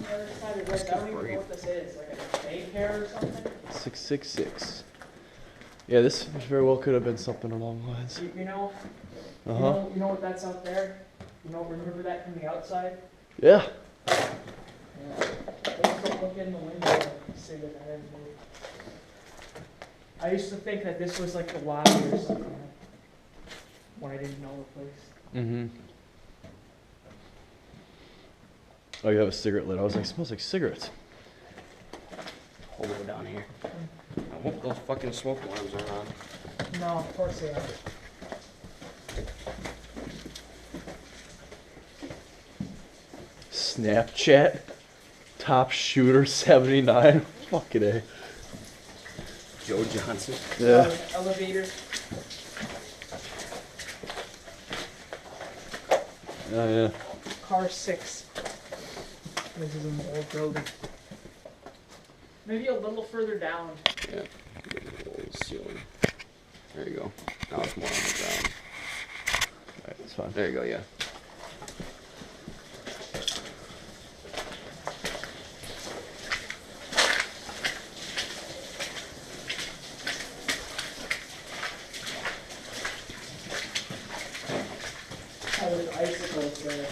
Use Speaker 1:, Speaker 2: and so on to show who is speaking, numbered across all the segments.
Speaker 1: the other side of this. I don't even know what this is. Like a daycare or something?
Speaker 2: 666. Yeah, this very well could have been something along the lines.
Speaker 1: You know?
Speaker 2: Uh-huh.
Speaker 1: You know what that's out there? You know, remember that from the outside?
Speaker 2: Yeah.
Speaker 1: Yeah. Let's go look in the window and see what that is. I used to think that this was like the lobby or something when I didn't know the place.
Speaker 2: Mm-hmm. Oh, you have a cigarette lit. I was like, it smells like cigarettes.
Speaker 3: Hold it down here. I hope those fucking smoke alarms are on.
Speaker 1: No, of course they are.
Speaker 2: Snapchat. Top shooter 79. Fucking A.
Speaker 3: Joe Johnson.
Speaker 2: Yeah.
Speaker 1: Elevator.
Speaker 2: Oh, yeah.
Speaker 1: Car 6. This is an old building. Maybe a little further down.
Speaker 3: Yeah. Old ceiling. There you go. Now it's more on the ground.
Speaker 2: Alright, that's fine.
Speaker 3: There you go, yeah.
Speaker 1: Oh, there's icicles there.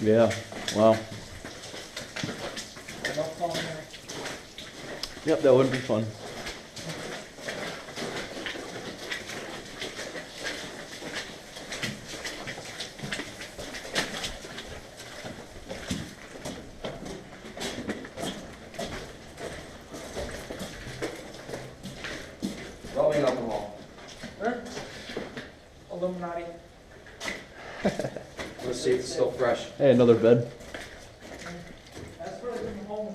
Speaker 2: Yeah. Wow.
Speaker 1: Don't fall in there.
Speaker 2: Yep, that would be fun.
Speaker 3: Rubbing alcohol.
Speaker 1: Huh? Illuminati.
Speaker 3: Let's see if it's still fresh.
Speaker 2: Hey, another bed.
Speaker 1: That's where I'm home.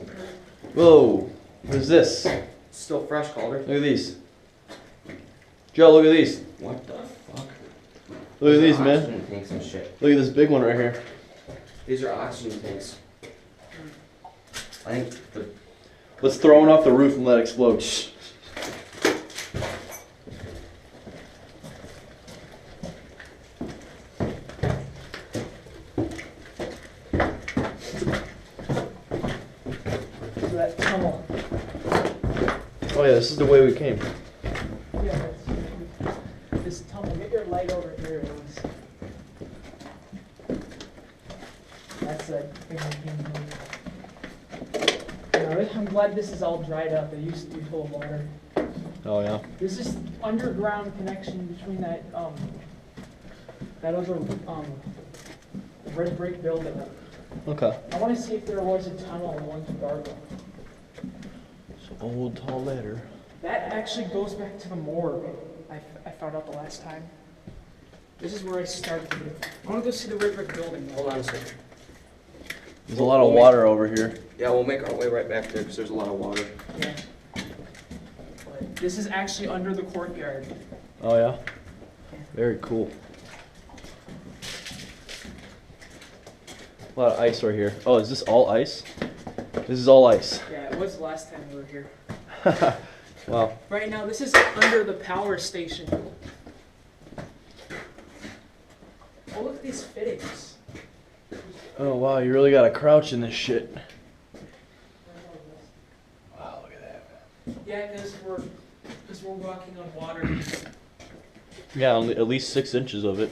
Speaker 2: Whoa. What is this?
Speaker 3: It's still fresh, Calder.
Speaker 2: Look at these. Joe, look at these.
Speaker 3: What the fuck?
Speaker 2: Look at these,
Speaker 3: Those are
Speaker 2: man.
Speaker 3: Oxygen tanks and shit.
Speaker 2: Look at this big one right here.
Speaker 3: These are oxygen tanks. I think the
Speaker 2: Let's throw one off the roof and let it explode.
Speaker 1: That tunnel.
Speaker 2: Oh yeah, this is the way we came.
Speaker 1: Yeah, that's this tunnel. Get your light over here, Rose. That's that thing that came here. I'm glad this is all dried up. It used to be full of water.
Speaker 2: Oh yeah.
Speaker 1: There's this underground connection between that other red brick building.
Speaker 2: Okay.
Speaker 1: I want to see if there was a tunnel in one to Gargo.
Speaker 2: So old tall ladder.
Speaker 1: That actually goes back to the morgue. I found out the last time. This is where I started. I want to go see the red brick building.
Speaker 3: hold on a second.
Speaker 2: There's a lot of water over here.
Speaker 3: Yeah, we'll make our way right back there because there's a lot of water.
Speaker 1: Yeah. But this is actually under the courtyard.
Speaker 2: Oh yeah. Very cool. A lot of ice right here. Oh, is this all ice? This is all ice.
Speaker 1: Yeah, it was the last time we were here.
Speaker 2: Wow.
Speaker 1: Right now, this is under the power station. Oh, look at these fittings.
Speaker 2: Oh wow, you really gotta crouch in this shit. Wow, look at that.
Speaker 1: Yeah, because we're walking on water.
Speaker 2: Yeah, only at least 6 inches of it.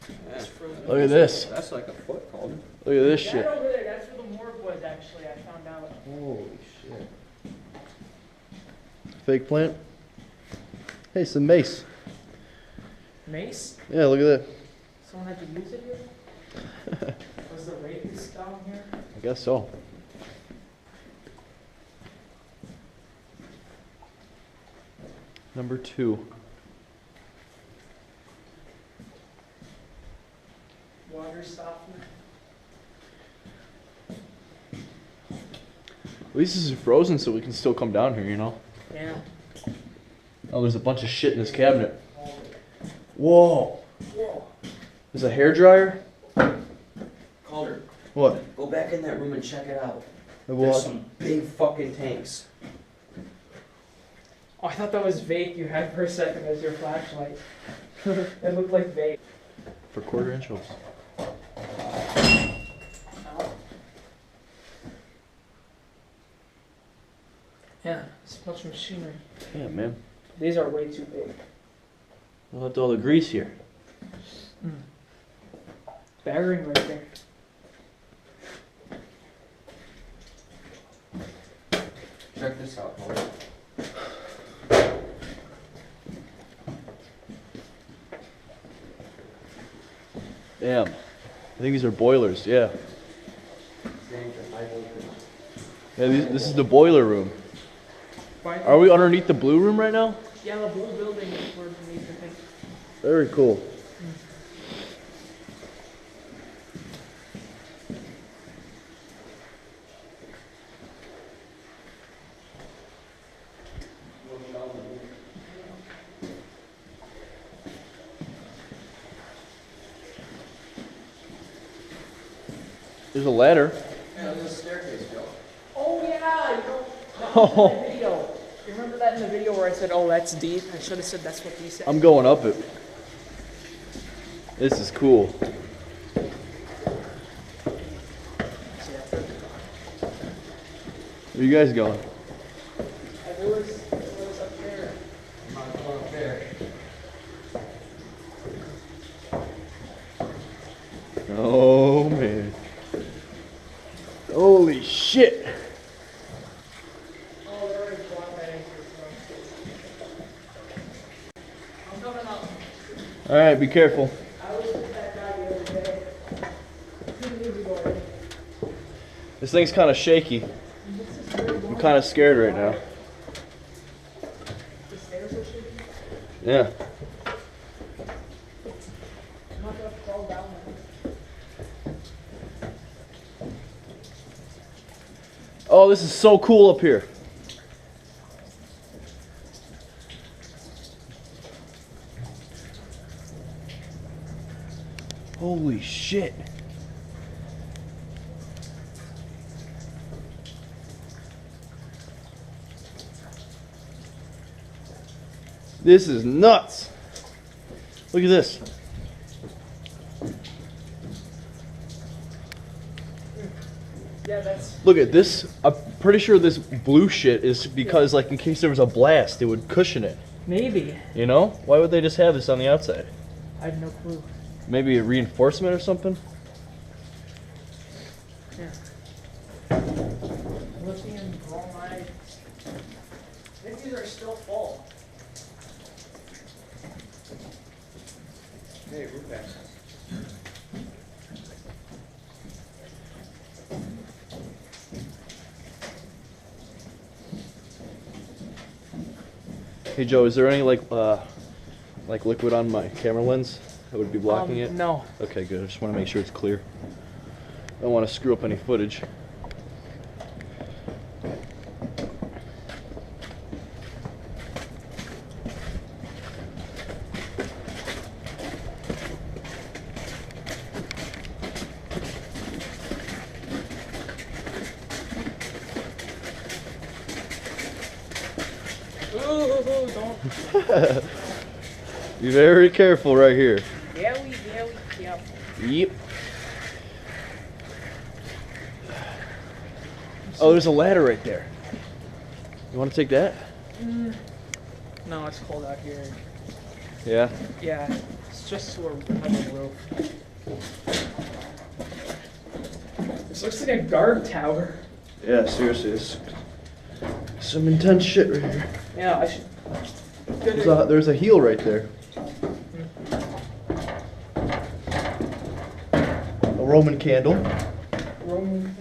Speaker 3: Yeah.
Speaker 2: Look at this.
Speaker 3: That's like a foot, Calder.
Speaker 2: Look at this
Speaker 1: That
Speaker 2: shit.
Speaker 1: over there, that's where the morgue was actually, I found out.
Speaker 3: Holy shit.
Speaker 2: Fake plant. Hey, some mace.
Speaker 1: Mace?
Speaker 2: Yeah, look at that.
Speaker 1: Someone had to use it here? Was the rapist down here?
Speaker 2: I guess so. Number 2.
Speaker 1: Water softener.
Speaker 2: At least this is frozen so we can still come down here, you know?
Speaker 1: Yeah.
Speaker 2: Oh, there's a bunch of shit in this cabinet. Whoa.
Speaker 1: Whoa.
Speaker 2: There's a hairdryer?
Speaker 3: Calder,
Speaker 2: What?
Speaker 3: go back in that room and check it out. There's
Speaker 2: What?
Speaker 3: some big fucking tanks.
Speaker 1: Oh, I thought that was vape you had for a second as your flashlight. It looked like vape.
Speaker 2: For quarter-inch holes.
Speaker 1: Oh. It's much machinery.
Speaker 2: Yeah, man.
Speaker 1: These are way too big.
Speaker 2: Look at all the grease here.
Speaker 1: Bearing right there.
Speaker 3: Check this out, boys.
Speaker 2: Damn. I think these are boilers, yeah. Yeah, this is the boiler room. Are we underneath the blue room right now?
Speaker 1: Yeah, the blue building is where we need to think.
Speaker 2: Very cool. There's a ladder.
Speaker 3: Yeah, there's a staircase, Joe.
Speaker 1: Oh yeah, you know, that was in the video. You remember that in the video where I said, "Oh, that's deep"? I should have said that's what he said.
Speaker 2: I'm going up it. This is cool. Where you guys going?
Speaker 1: It was up there.
Speaker 3: I'm not going up there.
Speaker 2: Oh man. Holy shit.
Speaker 1: Oh, they're already blocked that anchor, so. I'm coming up.
Speaker 2: Alright, be careful.
Speaker 1: I was with that guy the other day. 2 years ago, already.
Speaker 2: This thing's kind of shaky. I'm kind of scared right now.
Speaker 1: The stairs are shaky.
Speaker 2: Yeah.
Speaker 1: I'm not gonna fall down there.
Speaker 2: Oh, this is so cool up here. Holy shit. This is nuts. Look at this.
Speaker 1: Yeah, that's.
Speaker 2: Look at this. I'm pretty sure this blue shit is because, like, in case there was a blast, it would cushion it.
Speaker 1: Maybe.
Speaker 2: You know? Why would they just have this on the outside?
Speaker 1: I have no clue.
Speaker 2: Maybe a reinforcement or something?
Speaker 1: Yeah. Lithium bromide. I think these are still full.
Speaker 3: Hey, Urbex.
Speaker 2: Hey Joe, is there any like liquid on my camera lens that would be blocking it?
Speaker 1: No.
Speaker 2: Okay, good. I just want to make sure it's clear. I don't want to screw up any footage.
Speaker 1: Ooh, don't.
Speaker 2: Be very careful right here.
Speaker 1: Very careful.
Speaker 2: Yep. Oh, there's a ladder right there. You want to take that?
Speaker 1: No, it's cold out here.
Speaker 2: Yeah.
Speaker 1: Yeah, it's just to a roof. This looks like a guard tower.
Speaker 2: Yeah, seriously, it's some intense shit right here.
Speaker 1: Yeah, I should.
Speaker 2: There's a heel right there. A Roman candle.
Speaker 1: Roman.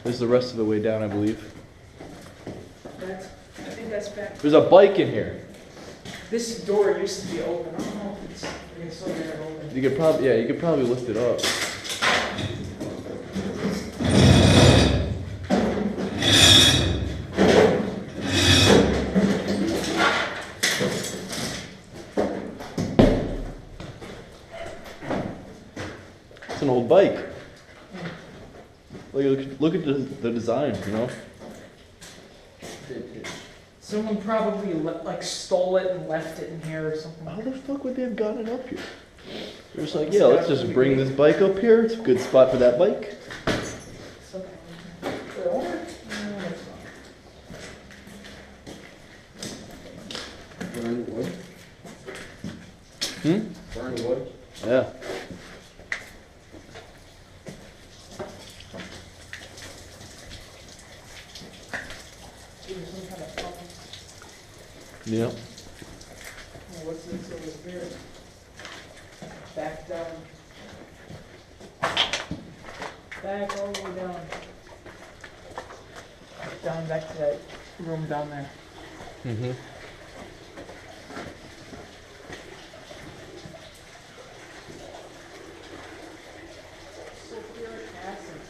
Speaker 2: There's the rest of the way down, I believe.
Speaker 1: I think that's back.
Speaker 2: There's a bike in here.
Speaker 1: This door used to be open. I don't know if it's still there open.
Speaker 2: You could probably lift it up. It's an old bike. Look at the design, you know?
Speaker 1: Someone probably stole it and left it in here or something.
Speaker 2: How the fuck would they have gotten it up here? They're just like, yeah, let's just bring this bike up here. It's a good spot for that bike.
Speaker 3: Burning wood.
Speaker 2: Yeah.
Speaker 1: There's some kind of pump.
Speaker 2: Yeah.
Speaker 1: Oh, what's this over here? Back down. Back all the way down. Down back to that room down there.
Speaker 2: Mm-hmm.
Speaker 1: Sulfuric acid.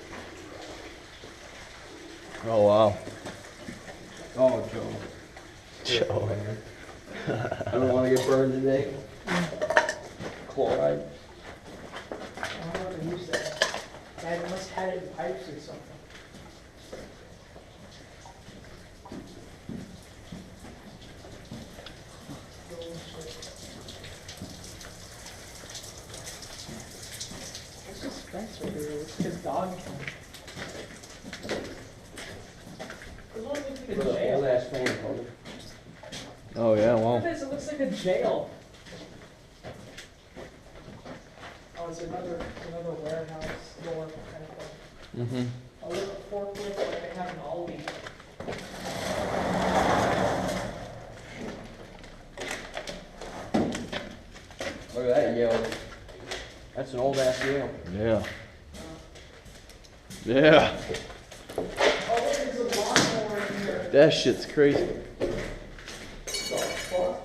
Speaker 2: Oh wow.
Speaker 3: Oh, Joe.
Speaker 2: Joe.
Speaker 3: I don't want to get burned today. Chloride.
Speaker 1: I don't know how to use that. I must have had it in pipes or something. What's this fence over here? It's his dog kennel. This one looks like a
Speaker 3: Old
Speaker 1: jail.
Speaker 3: ass fan holder.
Speaker 2: Oh yeah.
Speaker 1: Look
Speaker 2: Wow.
Speaker 1: at this, it looks like a jail. Oh, it's another warehouse store kind of thing.
Speaker 2: Mm-hmm.
Speaker 1: A little forklift like they have in Aldi.
Speaker 3: Look at that Yale. That's an old ass Yale.
Speaker 2: Yeah. Yeah.
Speaker 1: Oh, look, there's a lawnmower in here.
Speaker 2: That shit's crazy.
Speaker 1: The fuck?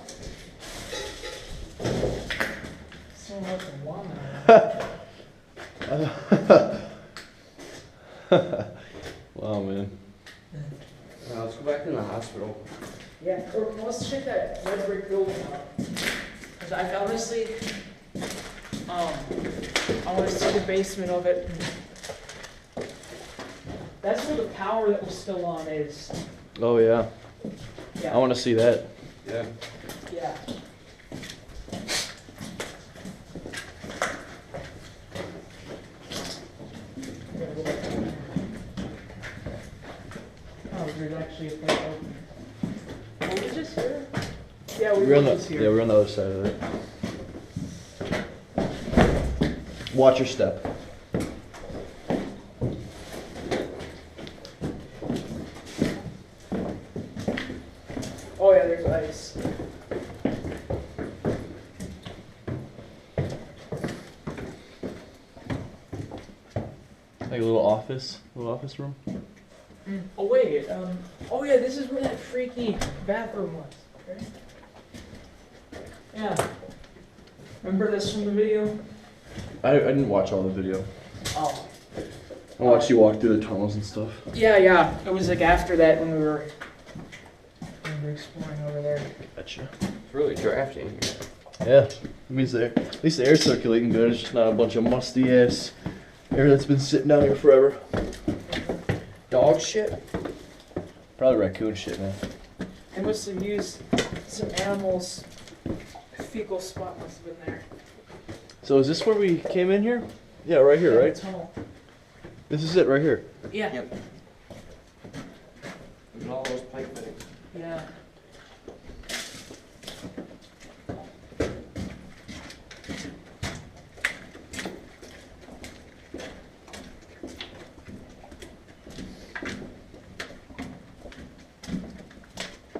Speaker 1: So much lawnmower.
Speaker 2: Wow, man.
Speaker 3: Now let's go back in the hospital.
Speaker 1: Yeah, or let's check that red brick building out. Cause I honestly, I wanna see the basement of it. That's where the power that was still on is.
Speaker 2: Oh yeah.
Speaker 1: Yeah.
Speaker 2: I want to see that.
Speaker 3: Yeah.
Speaker 1: Yeah. Oh, there's actually a place open. Were we just here? Yeah, we
Speaker 2: We're on
Speaker 1: were
Speaker 2: the
Speaker 1: just here.
Speaker 2: yeah, we're on the other side of it. Watch your step.
Speaker 1: Oh yeah, there's ice.
Speaker 2: Like a little office room.
Speaker 1: Oh wait, oh yeah, this is where that freaky bathroom was, right? Yeah. Remember this from the video?
Speaker 2: I didn't watch all the video.
Speaker 1: Oh.
Speaker 2: I watched you walk through the tunnels and stuff.
Speaker 1: Yeah. It was like after that when we were exploring over there.
Speaker 2: Gotcha.
Speaker 3: It's really drafty in here.
Speaker 2: Yeah. It means at least the air's circulating good. It's just not a bunch of musty ass air that's been sitting down here forever.
Speaker 3: Dog shit?
Speaker 2: Probably raccoon shit, man.
Speaker 1: They must have used some animals' fecal spot must have been there.
Speaker 2: So is this where we came in here? Yeah, right here,
Speaker 1: Yeah,
Speaker 2: right?
Speaker 1: tunnel.
Speaker 2: This is it right here.
Speaker 1: Yeah.
Speaker 3: Yep. Look at all those pipe fittings.
Speaker 1: Yeah.